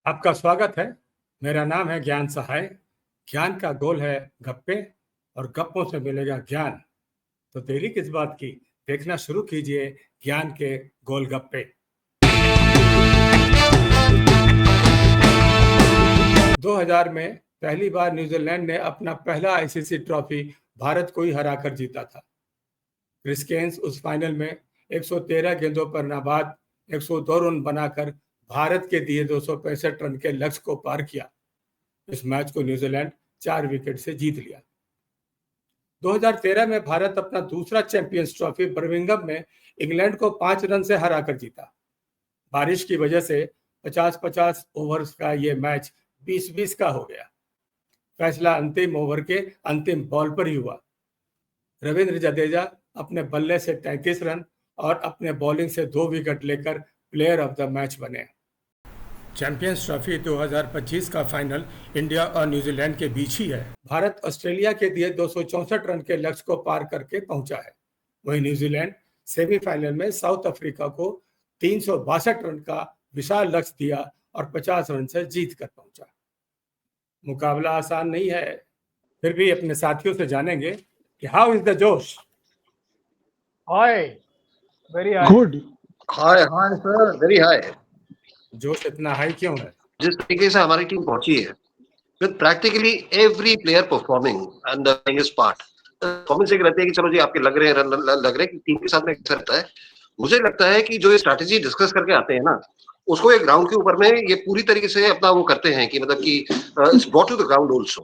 आपका स्वागत है। मेरा नाम है ज्ञान सहाय। ज्ञान का गोल है गप्पे और गप्पों से मिलेगा ज्ञान। तो देरी किस बात की, देखना शुरू कीजिए ज्ञान के गोल गप्पे। 2000 में पहली बार न्यूजीलैंड ने अपना पहला आईसीसी ट्रॉफी भारत को ही हराकर जीता था। क्रिस गेल्स उस फाइनल में 113 गेंदों पर नाबाद 102 रन बनाकर भारत के दिए 265 रन के लक्ष्य को पार किया। इस मैच को न्यूजीलैंड 4 विकेट से जीत लिया। 2013 में भारत अपना दूसरा चैंपियंस ट्रॉफी बर्मिंघम में इंग्लैंड को 5 रन से हराकर जीता। बारिश की वजह से 50-50 ओवर्स का ये मैच 20-20 का हो गया। फैसला अंतिम ओवर के अंतिम बॉल पर ही हुआ। रविंद्र जडेजा अपने बल्ले से 33 रन और अपने बॉलिंग से 2 विकेट लेकर प्लेयर ऑफ द मैच बने। चैंपियंस ट्रॉफी 2025 का फाइनल इंडिया और न्यूजीलैंड के बीच ही है। भारत ऑस्ट्रेलिया के दिए 264 रन के लक्ष्य को पार करके पहुंचा है। वहीं न्यूजीलैंड सेमीफाइनल में साउथ अफ्रीका को 362 रन का विशाल लक्ष्य दिया और 50 रन से जीत कर पहुंचा। मुकाबला आसान नहीं है, फिर भी अपने साथियों से जानेंगे कि how is the josh. High, very high. Good. High sir, very high. जोश इतना हाई क्यों है? जिस तरीके से हमारी टीम पहुंची है, with practically every player performing and doing his part. Performance एक रहती है कि चलो जी आपके लग रहे हैं रन, लग रहे हैं कि टीम के साथ में कैसा रहता है। मुझे लगता है कि जो ये स्ट्रैटेजी डिस्कस करके आते हैं ना, उसको एक ग्राउंड के ऊपर में ये पूरी तरीके से अपना वो करते हैं कि मतलब कि it's brought to the ground also.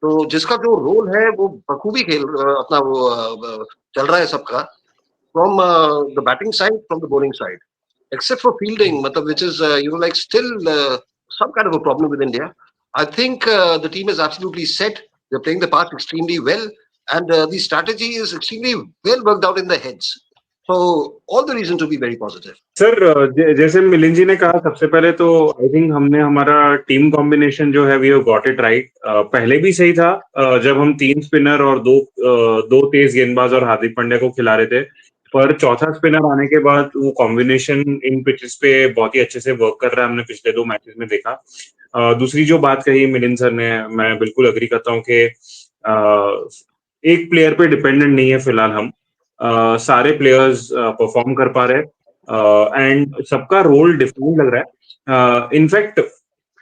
तो जिसका जो रोल है वो बखूबी खेल अपना वो चल रहा है सबका, from the batting side, from the bowling side, except for fielding, which is still some kind of a problem with India. I think the team is absolutely set. They're playing the part extremely well, and the strategy is extremely well worked out in their heads. So all the reason to be very positive. Sir, जैसे मिलिंद जी ने कहा, सबसे पहले तो I think हमने हमारा team combination जो है we have got it right. पहले भी सही था जब हम 3 स्पिनर और दो तेज गेंदबाज और हार्दिक पांड्या को खिला रहे थे, पर चौथा स्पिनर आने के बाद वो कॉम्बिनेशन इन पिचेस पे बहुत ही अच्छे से वर्क कर रहा है। हमने पिछले 2 मैचेस में देखा। दूसरी जो बात कही मिलिंद सर ने, मैं बिल्कुल अग्री करता हूँ कि एक प्लेयर पे डिपेंडेंट नहीं है फिलहाल हम। सारे प्लेयर्स परफॉर्म कर पा रहे एंड सबका रोल डिफरेंट लग रहा है। इनफैक्ट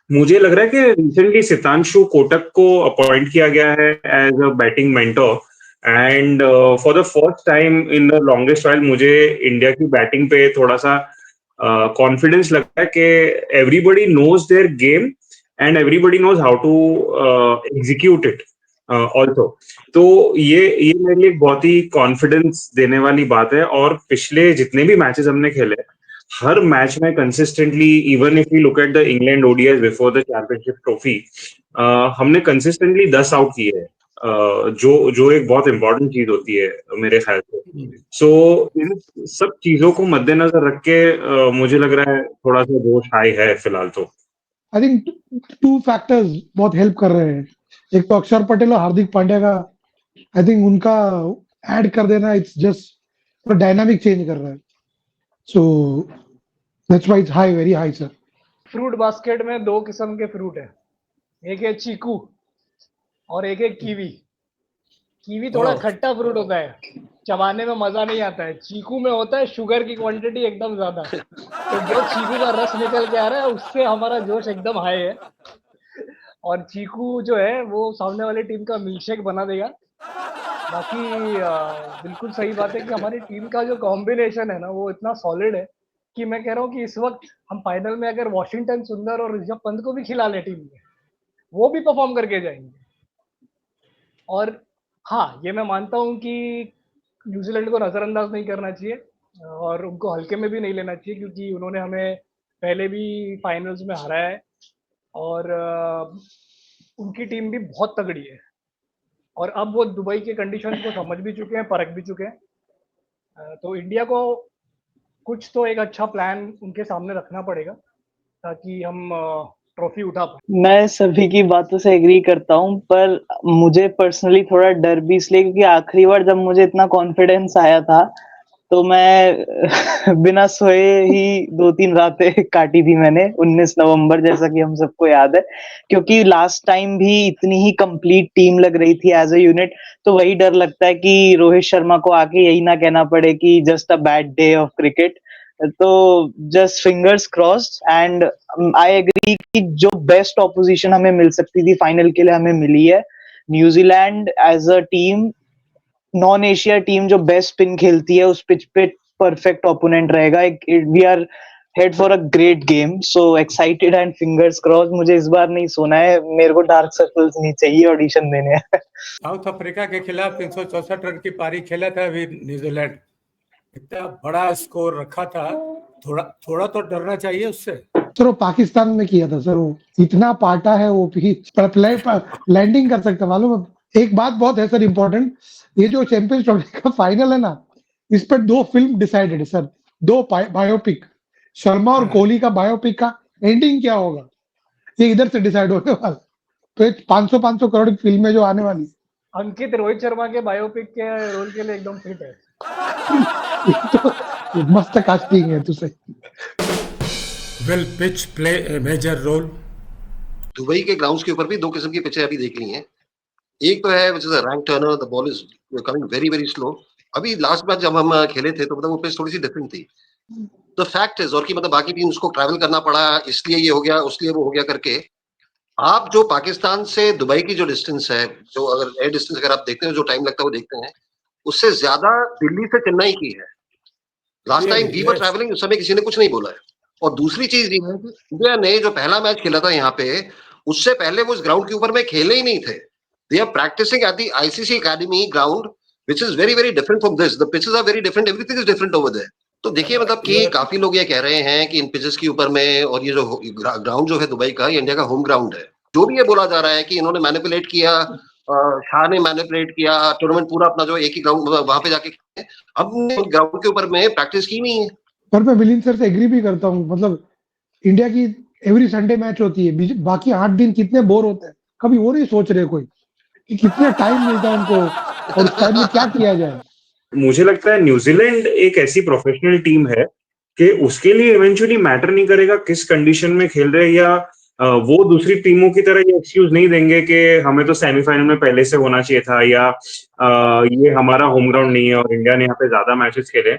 मुझे लग रहा है कि रिसेंटली सितांशु कोटक को अपॉइंट किया गया है as a batting mentor and for the first time in the longest while मुझे इंडिया की बैटिंग पे थोड़ा सा कॉन्फिडेंस लगता है कि everybody knows their game and everybody knows how to execute it also. तो ये मेरे लिए बहुत ही कॉन्फिडेंस देने वाली बात है। और पिछले जितने भी मैचेस हमने खेले, हर मैच में consistently, even if we look at the England ODI before the championship trophy, हमने कंसिस्टेंटली 10 आउट किए हैं, जो एक बहुत इंपॉर्टेंट चीज होती है मेरे ख्याल से। सो इन सब चीजों को मद्देनजर रख के मुझे लग रहा है थोड़ा सा जोश हाई है फिलहाल। तो आई थिंक 2 फैक्टर्स बहुत हेल्प कर रहे हैं। एक तो अक्षर पटेल और हार्दिक पांड्या का, आई थिंक उनका ऐड कर देना इट्स जस्ट डायनामिक चेंज कर रहा है। So that's why it's high, very high sir. Fruit basket में 2 किस्म के फ्रूट है, एक है चीकू और एक है कीवी। कीवी थोड़ा खट्टा फ्रूट होता है, चबाने में मजा नहीं आता है। चीकू में होता है शुगर की क्वांटिटी एकदम ज्यादा, तो जो चीकू का रस निकल के आ रहा है उससे हमारा जोश एकदम हाई है। और चीकू जो है वो सामने वाली टीम का मिल्कशेक बना देगा। बाकी बिल्कुल सही बात है कि हमारी टीम का जो कॉम्बिनेशन है ना वो इतना सॉलिड है कि मैं कह रहा हूँ कि इस वक्त हम फाइनल में अगर वॉशिंगटन सुंदर और ऋषभ पंत को भी खिला ले टीम में, वो भी परफॉर्म करके जाएंगे। और हाँ, ये मैं मानता हूँ कि न्यूजीलैंड को नज़रअंदाज नहीं करना चाहिए और उनको हल्के में भी नहीं लेना चाहिए, क्योंकि उन्होंने हमें पहले भी फाइनल्स में हराया है और उनकी टीम भी बहुत तगड़ी है। और अब वो दुबई के कंडीशंस को समझ भी चुके हैं, परख भी चुके हैं। तो इंडिया को कुछ तो एक अच्छा प्लान उनके सामने रखना पड़ेगा ताकि हम ट्रॉफी उठा पाए। मैं सभी की बातों से एग्री करता हूँ, पर मुझे पर्सनली थोड़ा डर भी इसलिए क्योंकि आखिरी बार जब मुझे इतना कॉन्फिडेंस आया था तो मैं बिना सोए ही 2-3 रातें काटी थी मैंने 19 नवंबर, जैसा कि हम सबको याद है। क्योंकि लास्ट टाइम भी इतनी ही कंप्लीट टीम लग रही थी एज़ अ यूनिट, तो वही डर लगता है कि रोहित शर्मा को आके यही ना कहना पड़े कि just a bad day of cricket. तो just fingers crossed, and I agree कि जो बेस्ट ऑपोजिशन हमें मिल सकती थी फाइनल के लिए हमें मिली है। New Zealand as a team, non Asia team जो बेस्ट स्पिन खेलती है, उस पिच पे परफेक्ट ओपोनेंट रहेगा। We are head for a great game, so excited and fingers crossed. मुझे इस बार नहीं सोना है, मेरे को डार्क सर्कल्स नहीं चाहिए, ऑडिशन देने हैं। साउथ अफ्रीका के खिलाफ 364 रन की पारी खेला था अभी न्यूजीलैंड, इतना बड़ा स्कोर रखा था, थोड़ा थोड़ा तो डरना चाहिए उससे। सर वो पाकिस्तान में किया था सर, वो इतना पाटा है वो पिच, लैंडिंग कर सकता मालूम है। एक बात बहुत है सर इम्पोर्टेंट, ये जो चैंपियंस ट्रॉफी का फाइनल है ना, इस पर 2 फिल्म डिसाइडेड है सर, 2 बायोपिक, शर्मा और कोहली का बायोपिक का एंडिंग क्या होगा, ये इधर से डिसाइड होने वाला। तो ये 500 करोड़ की फिल्में जो आने वाली, अंकित रोहित शर्मा के बायोपिक के रोल के लिए एकदम फिट है। तो मस्त कास्टिंग है तुझसे। Will pitch play a major role? Dubai के ग्राउंड्स के ऊपर भी 2 किस्म की पिचें अभी देख ली हैं। एक तो है which is a rank Turner, the ball is coming very very slow. अभी लास्ट मैच जब हम खेले थे तो मतलब वो पिच थोड़ी सी डिफरेंट थी। द फैक्ट इज, और कि मतलब बाकी टीम्स को ट्रैवल करना पड़ा, इसलिए ये हो गया, उसलिए वो हो गया करके। आप जो पाकिस्तान से दुबई की जो डिस्टेंस है, जो अगर एयर डिस्टेंस अगर आप देखते हैं, जो टाइम लगता है वो देखते हैं, उससे ज्यादा दिल्ली से चेन्नई की है। Last time we were travelling, उस समय किसी ने कुछ नहीं बोला है। और दूसरी चीज ये है कि इंडिया ने जो पहला मैच खेला था यहाँ पे, उससे पहले वो इस ग्राउंड के ऊपर में खेले ही नहीं थे। They are practicing at the ICC academy ground, which is very very different from this. The pitches are very different, everything is different over there. तो देखिए मतलब कि काफी लोग ये कह रहे हैं कि इन पिचेस के ऊपर में, और ये जो ग्राउंड जो है दुबई का, ये इंडिया का होम ग्राउंड है। जो भी ये बोला जा रहा है कि इन्होंने मैनिपुलेट किया, शाह ने मैनिपुलेट किया, टूर्नामेंट पूरा अपना जो एक ही ग्राउंड वहां पे जाके, हमने ग्राउंड के ऊपर में प्रैक्टिस की नहीं है। पर मैं मिलिंद सर से एग्री भी करता हूँ, मतलब इंडिया की एवरी संडे मैच होती है, बाकी 8 दिन कितने बोर होते हैं, कभी वो नहीं सोच रहे कोई कि कितना टाइम मिलता है उनको और उस टाइम में क्या किया जाए। मुझे लगता है न्यूजीलैंड एक ऐसी प्रोफेशनल टीम है कि उसके लिए इवेंचुअली मैटर नहीं करेगा किस कंडीशन में खेल रहे, या वो दूसरी टीमों की तरह ये एक्सक्यूज नहीं देंगे कि हमें तो सेमीफाइनल में पहले से होना चाहिए था, या ये हमारा होम ग्राउंड नहीं है और इंडिया ने यहाँ पे ज्यादा मैचेस खेले।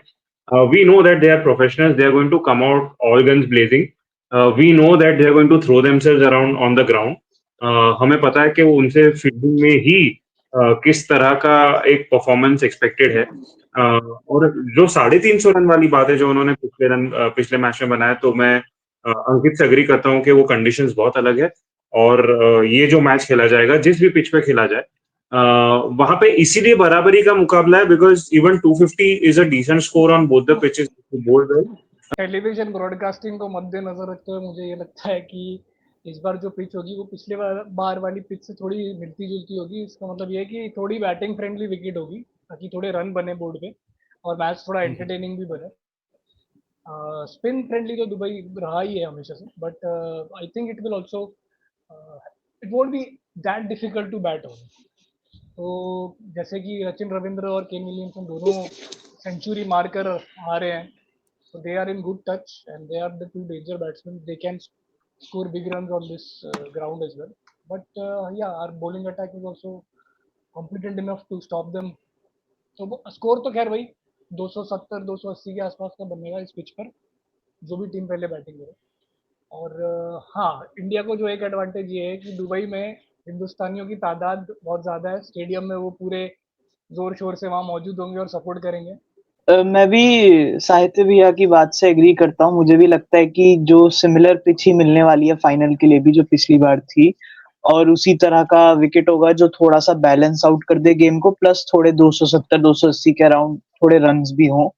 We know that they are professionals, they are going to come out all guns blazing. We know that they are going to throw themselves around on the ground. हमें पता है कि वो उनसे फील्डिंग में ही किस तरह का एक परफॉर्मेंस एक्सपेक्टेड है। और जो 350 रन वाली बात है जो उन्होंने पिछले मैच में बनाया, तो मैं अंकित से अग्री करता हूँ कि वो कंडीशंस बहुत अलग है। और ये जो मैच खेला जाएगा, जिस भी पिच पे खेला जाए, वहां पे इसीलिए बराबरी का मुकाबला है, because even 250 is a decent score on both the pitches. Television broadcasting को मद्देनजर रखते हुए मुझे ये लगता है कि इस बार जो पिच होगी वो पिछले बार वाली पिच से थोड़ी मिलती जुलती होगी। इसका मतलब ये है कि थोड़ी बैटिंग फ्रेंडली विकेट होगी, ताकि थोड़े रन बने बोर्ड पे और मैच थोड़ा एंटरटेनिंग भी बने। स्पिन फ्रेंडली तो दुबई रहा ही है हमेशा से, but I think it will also, it won't be that difficult to bat on. तो जैसे कि सचिन रविंद्र और केन विलियमसन दोनों सेंचुरी मारकर आ रहे हैं, so they are in good touch and they are the 2 danger batsmen. They can score big runs on this ground as well. But yeah, our bowling attack is also competent enough to stop them. तो score तो खैर वही 270 280 के आसपास का बनेगा इस pitch पर, जो भी टीम पहले बैटिंग करे। और हाँ, इंडिया को जो एक एडवांटेज ये है कि दुबई में हिंदुस्तानियों की तादाद बहुत ज़्यादा है, स्टेडियम में वो पूरे जोर शोर से वहाँ मौजूद होंगे और सपोर्ट करेंगे। मैं भी साहित्य भैया की बात से एग्री करता हूँ। मुझे भी लगता है कि जो सिमिलर पिच ही मिलने वाली है फाइनल के लिए भी, जो पिछली बार थी, और उसी तरह का विकेट होगा जो थोड़ा सा बैलेंस आउट कर दे गेम को, प्लस थोड़े 270 280 के अराउंड थोड़े रन्स भी हों।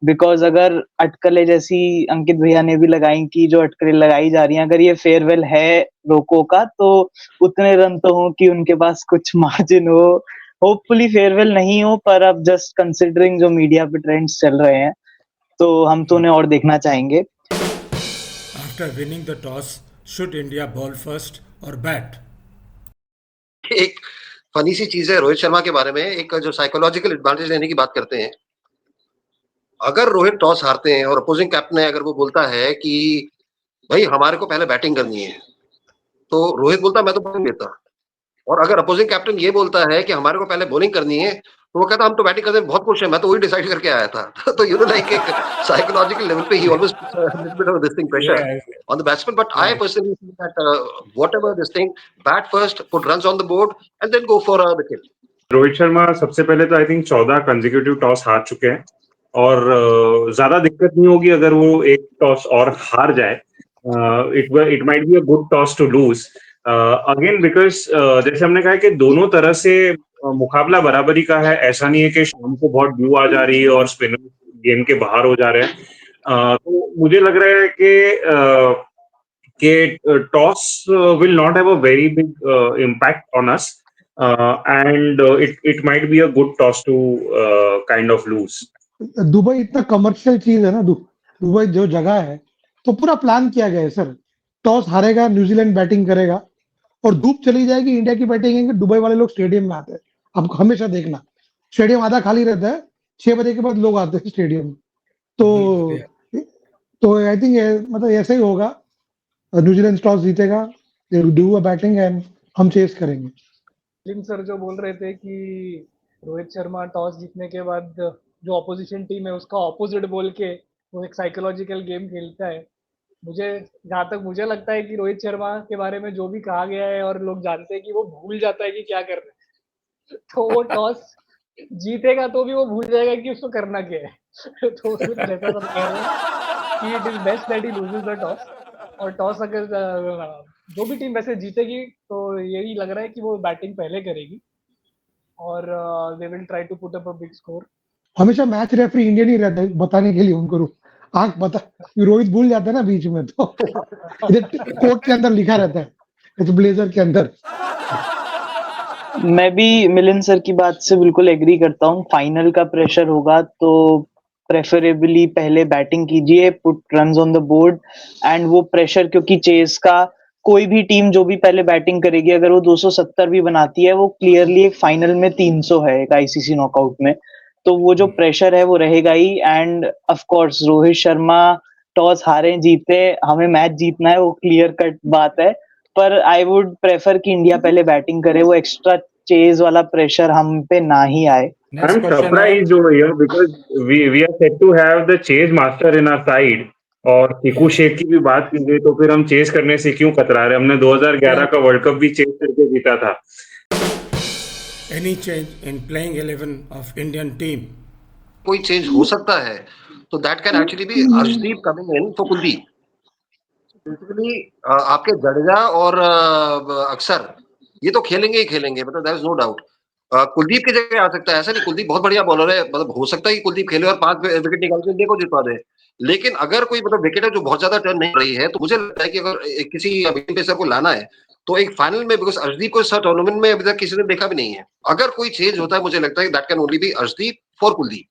बिकॉज अगर अटकलें जैसी अंकित भैया ने भी लगाई कि जो अटकलें लगाई जा रही हैं, अगर ये फेयरवेल है रोको का, तो उतने रन तो हो कि उनके पास कुछ मार्जिन हो। होपफुली फेयरवेल नहीं हो, पर अब जस्ट कंसिडरिंग जो मीडिया पे ट्रेंड्स चल रहे हैं, तो हम तो उन्हें और देखना चाहेंगे। After winning the toss, should India ball first or bat? एक फनी सी चीज है रोहित शर्मा के बारे में, एक जो साइकोलॉजिकल एडवांटेज लेने की बात करते हैं, अगर रोहित टॉस हारते हैं और अपोजिंग कैप्टन है, अगर वो बोलता है कि भाई हमारे को पहले बैटिंग करनी है, तो रोहित बोलता मैं तो बॉलिंग लेता। और अगर अपोजिंग कैप्टन ये बोलता है कि हमारे को पहले बॉलिंग करनी है, तो वो कहता हम तो बैटिंग करने में बहुत खुश हैं, मैं तो वही डिसाइड करके आया था। तो यू नो लाइक एक साइकोलॉजिकल लेवल पे ही always little bit of this thing pressure Yes, on the batsman. But I right. personally think that whatever this thing, bat first, put runs on the board, and then go for the kill. Rohit Sharma सबसे पहले तो I think 14 consecutive toss हार चुके हैं और ज्यादा दिक्कत नहीं होगी अगर वो एक टॉस और हार जाए. It might be a good toss to lose again because जैसे हमने कहा कि दोनों तरह से मुकाबला बराबरी का है. ऐसा नहीं है कि शाम को बहुत ड्यू आ जा रही है और स्पिनर गेम के बाहर हो जा रहे हैं. तो मुझे लग रहा है कि toss will not have a very big impact on us. And it might be a good toss to kind of lose. Dubai इतना कमर्शियल चीज है ना, दुबई जो जगह है, तो पूरा प्लान किया गया है सर. टॉस हारेगा, न्यूजीलैंड बैटिंग करेगा और धूप चली जाएगी, इंडिया की बैटिंग आएंगे. दुबई वाले लोग स्टेडियम में आते हैं, आप हमेशा देखना स्टेडियम आधा खाली रहता है. 6 बजे के बाद लोग आते हैं स्टेडियम. तो आई थिंक मतलब ऐसा ही होगा. न्यूजीलैंड टॉस जीतेगा, they will do a batting and हम चेस करेंगे. लिम सर जो बोल रहे थे कि रोहित शर्मा टॉस जीतने के बाद जो ऑपोजिशन टीम है उसका ऑपोजिट बोल के वो एक साइकोलॉजिकल गेम खेलता है. मुझे जहाँ तक मुझे लगता है कि रोहित शर्मा के बारे में जो भी कहा गया है और लोग जानते हैं कि वो भूल जाता है कि क्या करना है, तो वो टॉस जीतेगा तो भी वो भूल जाएगा कि उसको करना क्या है. तो जैसा सब कह रहे हैं कि it is best that he loses the toss. और टॉस अगर जो भी टीम वैसे जीतेगी तो यही लग रहा है कि वो बैटिंग पहले करेगी और they will try to put up a big score. हमेशा मैच रेफरी इंडियन ही रहता है बताने के लिए उनको. आंख बता, रोहित भूल जाता है ना बीच में, तो कोर्ट के अंदर लिखा रहता है, इस ब्लेजर के अंदर. मैं भी मिलिंद सर की बात से बिल्कुल एग्री करता हूँ. फाइनल का प्रेशर होगा तो प्रेफरेबली पहले बैटिंग कीजिए, put runs on the board. And वो प्रेशर, क्योंकि चेस का कोई भी टीम जो भी पहले बैटिंग करेगी, अगर वो 270 भी बनाती है, वो क्लियरली एक फाइनल में 300 है एक आईसीसी नॉकआउट में. तो वो जो प्रेशर है वो रहेगा ही. And of course Rohit Sharma toss हारे जीते, हमें मैच जीतना है, वो क्लियर कट बात है. पर आई वुड प्रेफर कि इंडिया पहले बैटिंग करे, वो एक्स्ट्रा चेज वाला प्रेशर हम पे ना ही आए. Next I'm question है. surprised over here because we are set to have the chase master in our side. और चीकू शेख की भी बात की गई तो फिर हम चेस करने से क्यों कतरा रहे? हमने 2011 का वर्ल्ड कप भी चेस करके जीता था. Any change in playing 11 of Indian team? कोई चेंज हो सकता है, तो that can actually be Arshdeep coming in for Kuldeep. Basically आपके जडेजा और अक्सर ये तो खेलेंगे ही खेलेंगे, मतलब there is no doubt. Kuldeep की जगह आ सकता है. ऐसा नहीं, कुलदीप बहुत बढ़िया बॉलर है, मतलब हो सकता है कि कुलदीप खेले और 5 विकेट निकाल के इंडिया को जितवा दे. लेकिन अगर कोई मतलब विकेट है जो बहुत ज्यादा टर्न नहीं रही है, तो मुझे लगता है कि अगर किसी विकेट पेसर को लाना है तो एक फाइनल में, बिकॉज अर्शदीप को इस टूर्नामेंट में अभी तक किसी ने देखा भी नहीं है. अगर कोई चेंज होता है, मुझे लगता है that can only be Arshdeep for Kuldeep.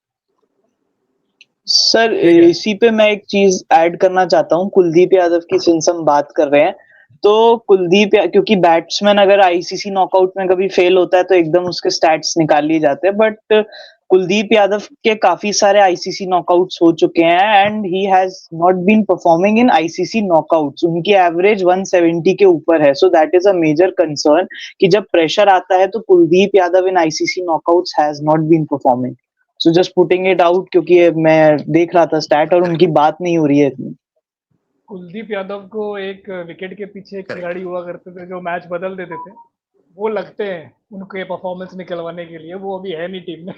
Sir इसी पे मैं एक चीज ऐड करना चाहता हूँ. कुलदीप यादव की सिंस हम बात कर रहे हैं, तो क्योंकि बैट्समैन अगर आईसीसी नॉकआउट में कभी फेल होता है तो एकदम उसके स्टैट्स निकाल लिए जाते हैं. बट कुलदीप यादव के काफी सारे आईसीसी नॉकआउट्स हो चुके हैं and he has not been performing in ICC knockouts. उनकी एवरेज 170 के ऊपर है. So that is a major concern कि जब प्रेशर आता है तो Kuldeep Yadav in ICC knockouts has not been performing. So just putting it out, क्योंकि मैं देख रहा था स्टैट और उनकी बात नहीं हो रही है इतनी. कुलदीप यादव को एक विकेट के पीछे एक खिलाड़ी हुआ करते थे जो मैच बदल देते थे, वो लगते हैं उनके परफॉर्मेंस निकलवाने के लिए. वो अभी है नहीं टीम में.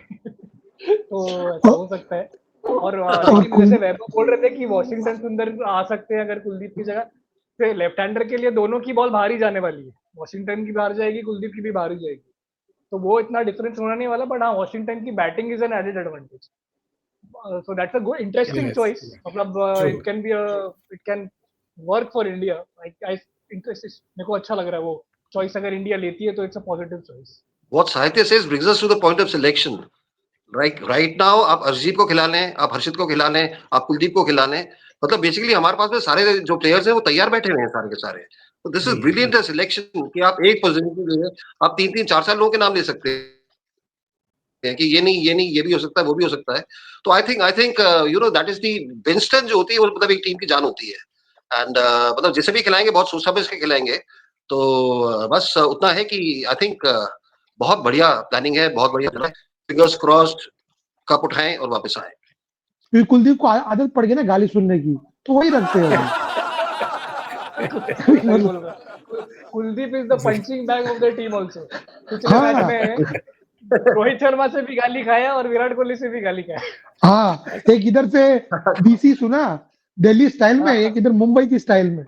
तो ऐसा हो सकता है. और लेकिन जैसे वैभव बोल रहे थे कि वॉशिंगटन सुंदर आ सकते हैं अगर कुलदीप की जगह, तो लेफ्ट हैंडर के लिए दोनों की बॉल बाहर ही जाने वाली है. वॉशिंगटन की बाहर जाएगी, कुलदीप की भी बाहर ही जाएगी, तो वो इतना डिफरेंस होना नहीं वाला. बट हाँ, वॉशिंगटन की batting is an added advantage. So that's a good, interesting Yes. choice. मतलब True. it can work for India. I interest मेरे को अच्छा लग रहा है वो choice. अगर इंडिया लेती है तो it's a positive choice. What Sahitya says brings us to the point of selection. Right now आप अर्शदीप को खिला लें, आप हर्षित को खिला लें, आप कुलदीप को खिला लें, मतलब बेसिकली हमारे पास में सारे जो प्लेयर्स हैं वो तैयार बैठे हुए हैं सारे के सारे. तो दिस इज हैं कि ये नहीं ये भी हो सकता है, वो भी हो सकता है। तो I think you know that is the Winston जो होती है वो मतलब एक टीम की जान होती है। एंड मतलब जिसे भी खिलाएंगे बहुत सोच समझ के खिलाएंगे। तो बस उतना है कि आई थिंक बहुत बढ़िया प्लानिंग है, बहुत बढ़िया। फिंगर्स क्रॉस्ड, कप उठाएं और वापस आए। फिर कुलदीप को आदत पड़ गई ना गाली सुनने की, तो वही रखते हैं अभी। सही बोल मतलब रहा है। Kuldeep is the punching bag of the team also. पिछले मैच हाँ में रोहित शर्मा से भी गाली खाया और विराट कोहली से भी गाली खाया। हाँ, एक इधर से बीसी सुना दिल्ली स्टाइल में, एक इधर मुंबई की स्टाइल में,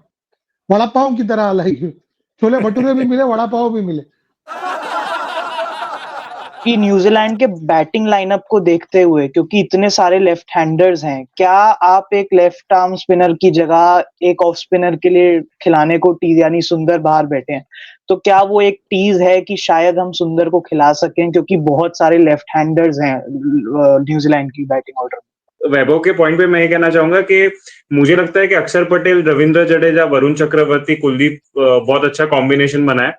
वड़ा पाव की तरह, लाइक छोले भटूरे भी मिले, वड़ा पाव भी मिले। कि न्यूजीलैंड के बैटिंग लाइनअप को देखते हुए, क्योंकि इतने सारे लेफ्ट हैंडर्स हैं, क्या आप एक लेफ्ट आर्म स्पिनर की जगह एक ऑफ स्पिनर के लिए खिलाने को टीज, यानी सुंदर बाहर बैठे हैं, तो क्या वो एक टीज है कि शायद हम सुंदर को खिला सकें, क्योंकि बहुत सारे लेफ्ट हैंडर्स हैं न्यूजीलैंड की बैटिंग ऑर्डर में? वैभव के पॉइंट पे मैं ये कहना चाहूंगा कि मुझे लगता है कि अक्षर पटेल, रविंद्र जडेजा, वरुण चक्रवर्ती, कुलदीप बहुत अच्छा कॉम्बिनेशन बना है।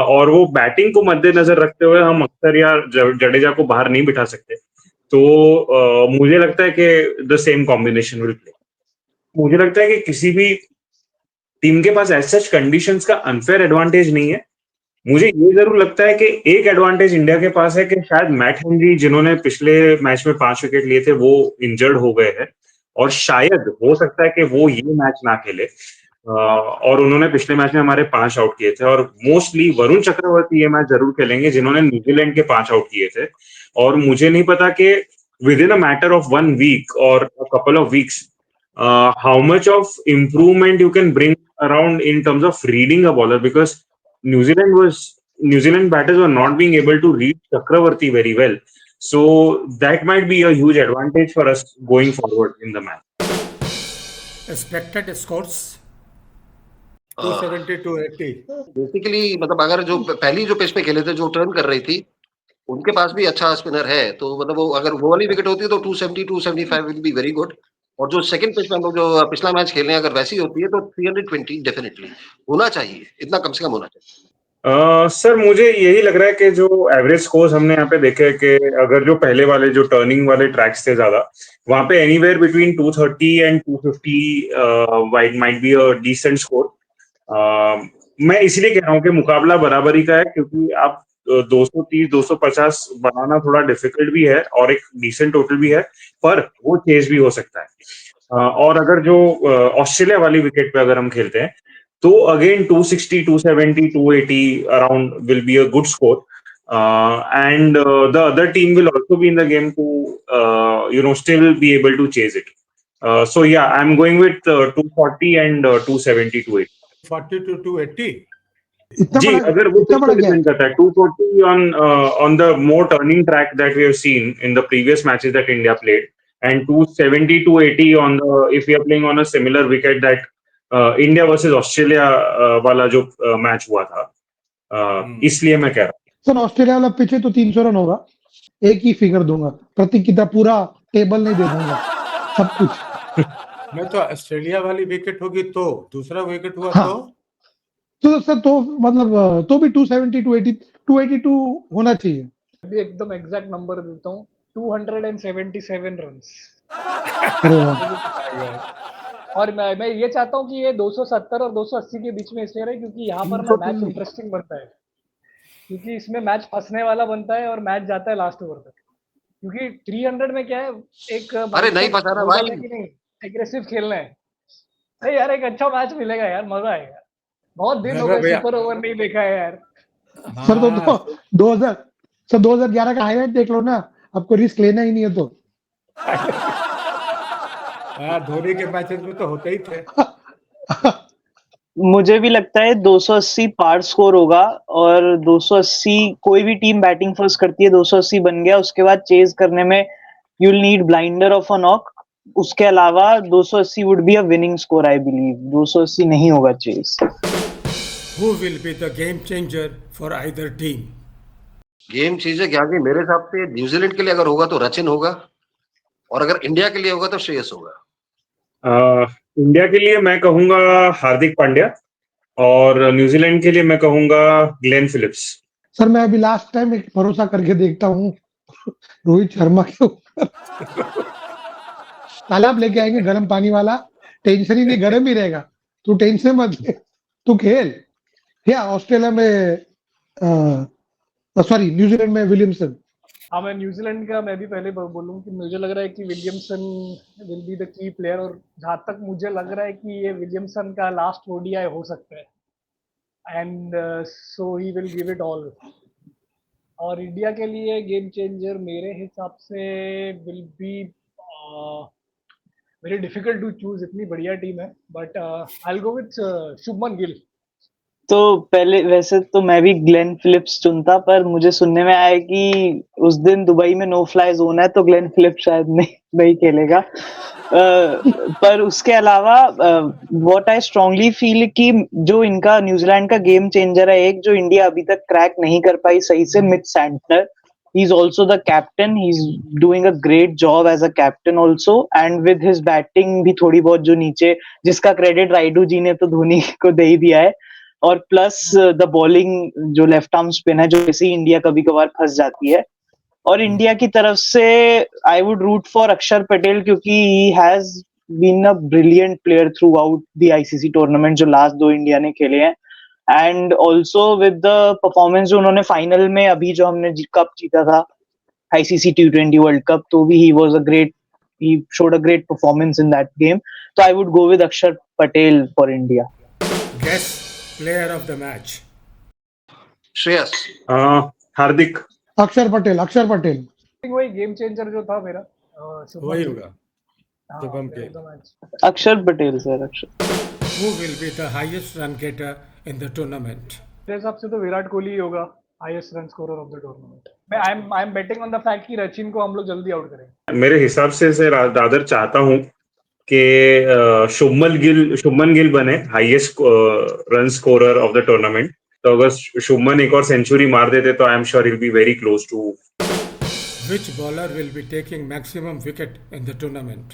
और वो बैटिंग को मद्देनजर रखते हुए हम अक्षर या जडेजा को बाहर नहीं बिठा सकते। तो मुझे लगता है कि the same combination will play. मुझे लगता है कि किसी भी टीम के पास ऐसे कंडीशंस का अनफेयर एडवांटेज नहीं है। मुझे ये जरूर लगता है कि एक एडवांटेज इंडिया के पास है कि शायद मैट हेनरी, जिन्होंने पिछले मैच में 5 विकेट लिए थे, वो इंजर्ड हो गए हैं और शायद हो सकता है कि वो ये मैच ना खेले। और उन्होंने पिछले मैच में हमारे 5 आउट किए थे, और मोस्टली वरुण चक्रवर्ती ये मैच जरूर खेलेंगे, जिन्होंने न्यूजीलैंड के 5 आउट किए थे। और मुझे नहीं पता कि with in a matter of 1 week और a couple of weeks how much of improvement you can bring around in terms of reading a bowler, because New Zealand batters were not being able to read Chakravarti very well. So that might be a huge advantage for us going forward in the match. Expected scores 270 280। Basically मतलब अगर जो पहली जो pitch पे खेले थे, जो turn कर रही थी, उनके पास भी अच्छा स्पिनर है, तो मतलब वो अगर वो वाली विकेट होती है तो 270 275 विल बी वेरी गुड। और जो सेकंड पिच में हम लोग जो पिछला मैच खेले हैं, अगर वैसी होती है तो 320 डेफिनेटली होना चाहिए, इतना कम से कम होना चाहिए। सर मुझे यही लग रहा है कि जो एवरेज स्कोर्स हमने यहाँ पे देखे कि अगर जो पहले वाले जो टर्निंग वाले ट्रैक्स थे ज्यादा, वहां पे anywhere between 230 and 250 might be a decent score. मैं इसलिए कह रहा हूँ कि मुकाबला बराबरी का है, क्योंकि आप 230 250 बनाना थोड़ा डिफिकल्ट भी है और एक डिसेंट टोटल भी है, पर वो चेज भी हो सकता है। और अगर जो ऑस्ट्रेलिया वाली विकेट पे अगर हम खेलते हैं, तो again 260, 270, 280 around will be a good score. And the other team will also be in the game to, still be able to chase it. So yeah, I'm going with 240 and 270, 280. 40 to 280। जी, अगर वो इतना pitch बड़ा पे depend करता है। 240 on the more turning track that we have seen in the previous matches that India played, and 270 280 on the if we are playing on a similar wicket that India versus Australia वाला जो match हुआ था, इसलिए मैं कह रहा हूँ। Sir Australia वाला पिच है तो 300 रन होगा, एक ही फिगर दूंगा, प्रतीक की तरह पूरा टेबल नहीं दे दूंगा, सब कुछ। मैं तो ऑस्ट्रेलिया वाली विकेट होगी तो दूसरा विकेट हुआ हाँ तो सर, तो मतलब तो भी 270 280 282 होना चाहिए। अभी एकदम एग्जैक्ट नंबर देता हूँ, 277 रन्स। अरे वाह, और मैं ये चाहता हूँ कि ये 270 और 280 के बीच में इसलिए रहे, क्योंकि यहाँ पर ना मैच इंटरेस्टिंग बनता है, क्योंकि इसमें मैच फंसने वाला बनता है और मैच जाता है लास्ट ओवर तक। क्योंकि 300 में क्या है, एक अरे नहीं फंसा रहा भाई, कि नहीं एग्रेसिव खेलना है। अरे यार एक अच्छा मैच मिलेगा यार, मजा आएगा। बहुत दिन हो गए सुपर ओवर नहीं देखा है यार। सर तो 2011 का हाईलाइट देख लो ना, आपको रिस्क लेना ही नहीं है तो। धोनी के मैचेस में तो होते ही थे। मुझे भी लगता है 280 पार स्कोर होगा, और 280 कोई भी टीम बैटिंग फर्स्ट करती है, 280 बन गया, उसके बाद चेज करने में you will need blinder of a knock. उसके अलावा 280 would be a winning score, I believe 280 नहीं होगा chase. Who will be the game changer for either team? Game changer क्या कि मेरे हिसाब से न्यूजीलैंड के लिए अगर होगा तो रचिन होगा, और अगर इंडिया के लिए होगा तो श्रेयस होगा। इंडिया के लिए मैं कहूंगा हार्दिक पांड्या, और न्यूजीलैंड के लिए मैं कहूंगा ग्लेन फिलिप्स। सर मैं अभी लास्ट टाइम एक भरोसा करके देखता हूँ, रोहित शर्मा के ऊपर तालाब लेके आएंगे गर्म पानी वाला, टेंशन ही नहीं, गर्म ही रहेगा, तू टेंशन मत ले, तू खेल। या ऑस्ट्रेलिया में सॉरी न्यूजीलैंड में विलियमसन। हाँ, मैं न्यूजीलैंड का मैं भी पहले बोलूँ कि मुझे लग रहा है कि Williamson will be the key player, और जहाँ तक मुझे लग रहा है कि ये विलियमसन का लास्ट ओडीआई हो सकता है, and so he will give it all. और इंडिया के लिए गेम चेंजर मेरे हिसाब से will be very difficult to choose, इतनी बढ़िया टीम है, but I will go with Shubman Gill. तो पहले वैसे तो मैं भी ग्लेन फिलिप्स चुनता, पर मुझे सुनने में आया कि उस दिन दुबई में नो फ्लाई जोन है, तो ग्लेन फिलिप्स शायद नहीं खेलेगा। पर उसके अलावा व्हाट आई स्ट्रांगली फील कि जो इनका न्यूजीलैंड का गेम चेंजर है, एक जो इंडिया अभी तक क्रैक नहीं कर पाई सही से, Mitch Santner. He is also the captain, he is doing a great job as a captain also, and with his batting भी थोड़ी बहुत जो नीचे, जिसका क्रेडिट राइडू जी ने तो धोनी को दे ही दिया है, और प्लस द बॉलिंग जो लेफ्ट आर्म स्पिन है, जो ऐसे ही इंडिया कभी कभार फंस जाती है। और इंडिया की तरफ से I would root for Axar Patel, क्योंकि he has been a brilliant player throughout the ICC tournament जो लास्ट 2 इंडिया ने खेले हैं, and also with the performance जो उन्होंने फाइनल में अभी जो हमने कप जीता था आईसीसी T20 वर्ल्ड कप, तो भी he showed a great performance in that game. So I would go with Akshar Patel for India. Guess player of the match. Shreyas. हार्दिक। अक्षर पटेल। वही गेम चेंजर जो था मेरा, वही होगा हाँ, Shubham player Gill. of the match। Akshar Patel, sir. Akshar. Who will be the highest run getter in the tournament? मेरे हिसाब से तो विराट कोहली ही होगा highest run scorer of the tournament. मैं I am betting on the fact कि रचिन को हम लोग जल्दी आउट करेंगे। मेरे हिसाब से रादर चाहता हूं कि शुभमन गिल बने highest run scorer of the tournament. तो अगर शुभमन एक और सेंचुरी मार देते तो I am sure he will be very close to. Which bowler will be taking maximum wicket in the tournament?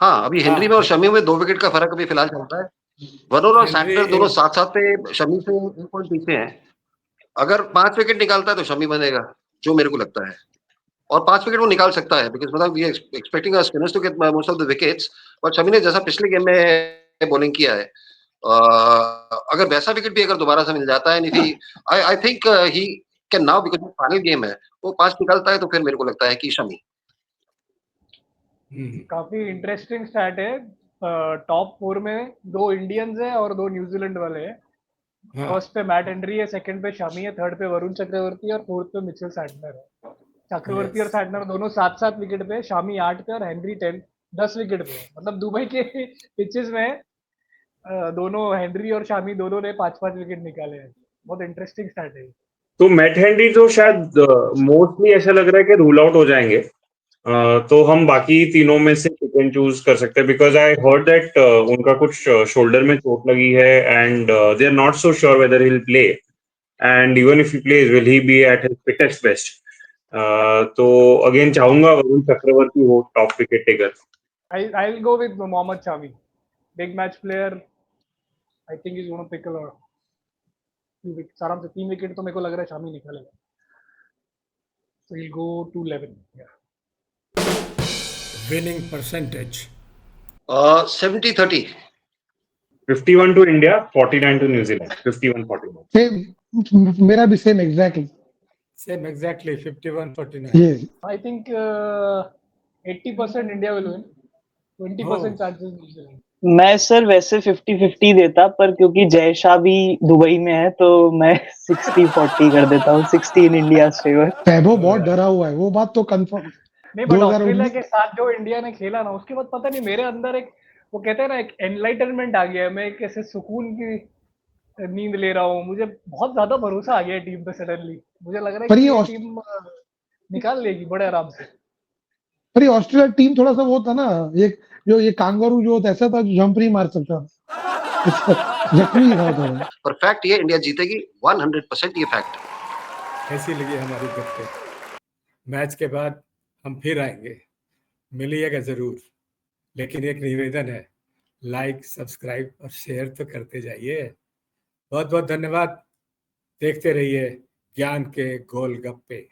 हाँ, अभी हेनरी में और शमी में 2 विकेट का फर्क अभी फिलहाल चलता है। वरुण और सैंटनर दोनों साथ साथ पे शमी से 1 पॉइंट पीछे हैं। अगर 5 विकेट निकालता है तो शमी बनेगा, जो मेरे को लगता है, और 5 विकेट वो निकाल सकता है, बिकॉज मतलब we are expecting a spinners to get most of the wickets, but Shami ने जैसा पिछले गेम में बॉलिंग किया है, अगर वैसा विकेट भी अगर दोबारा से मिल जाता है, I think he can now, because final game है, वो 5 निकालता है तो फिर मेरे को लगता है कि शमी। काफी इंटरेस्टिंग स्टैट है। टॉप 4 में 2 इंडियंस है और 2 न्यूजीलैंड वाले हैं। फर्स्ट पे मैट हेनरी है, सेकंड पे शमी है, थर्ड पे वरुण चक्रवर्ती और फोर्थ पे मिचेल सैंटनर है। चक्रवर्ती और सैंटनर दोनों 7-7 विकेट पे, शमी 8 पे और हेनरी 10 विकेट पे। मतलब दुबई के पिचेस में दोनों हेनरी और शमी दोनों ने 5-5 विकेट निकाले हैं। बहुत इंटरेस्टिंग स्टैट है। तो मैट हेनरी तो शायद मोस्टली ऐसा लग रहा है कि रूल आउट हो जाएंगे, तो हम बाकी तीनों में से पिक एंड चूज कर सकते हैं, बिकॉज आई हर्ड दैट उनका कुछ शोल्डर में चोट लगी है and they are not so sure whether he will play, and even if he plays will he be at his fittest best. तो अगेन चाहूंगा वरुण चक्रवर्ती हो top wicket taker. I will go with Mohammed Shami, big match player. I think is gonna pick a आराम से 3 wicket तो मेरे को लग रहा है शमी निकालेगा। So he'll go to 11. Yeah. Winning percentage. 70-30. 51 to India, 49 to New Zealand. 51-49. Same, मेरा भी सेम एग्जैक्टली। Same exactly, 51-49. ये I think 80% India will win, 20% chances New Zealand. मैं सर वैसे 50-50 देता, पर क्योंकि जय शाह भी दुबई में है तो मैं 60-40 कर देता हूँ, 60 इन इंडिया फेवर। वैभव बहुत डरा हुआ है, वो बात तो कंफर्म। नहीं, बट ऑस्ट्रेलिया के साथ जो इंडिया ने खेला ना, उसके बाद पता नहीं मेरे अंदर एक, वो कहते हैं ना, एक एनलाइटनमेंट आ गया। मैं एक ऐसे सुकून की नींद ले रहा हूँ। मुझे बहुत ज्यादा भरोसा आ गया टीम पे सडनली। मुझे लग रहा है पर कि ये ये टीम निकाल लेगी बड़े आराम से। पर ये ऑस्ट्रेलिया टीम थोड़ा सा वो था ना, ये कांगारू जो होता ऐसा था, जो जंप नहीं मार सकता, जख्मी था थोड़ा। पर फैक्ट ये, इंडिया जीतेगी 100%, ये फैक्ट। कैसी लगी हमारी गप्पे? मैच के बाद हम फिर आएंगे, मिलिएगा जरूर, लेकिन एक निवेदन है, लाइक सब्सक्राइब और शेयर तो करते जाइए। बहुत बहुत धन्यवाद। देखते रहिए ज्ञान के गोल गप्पे।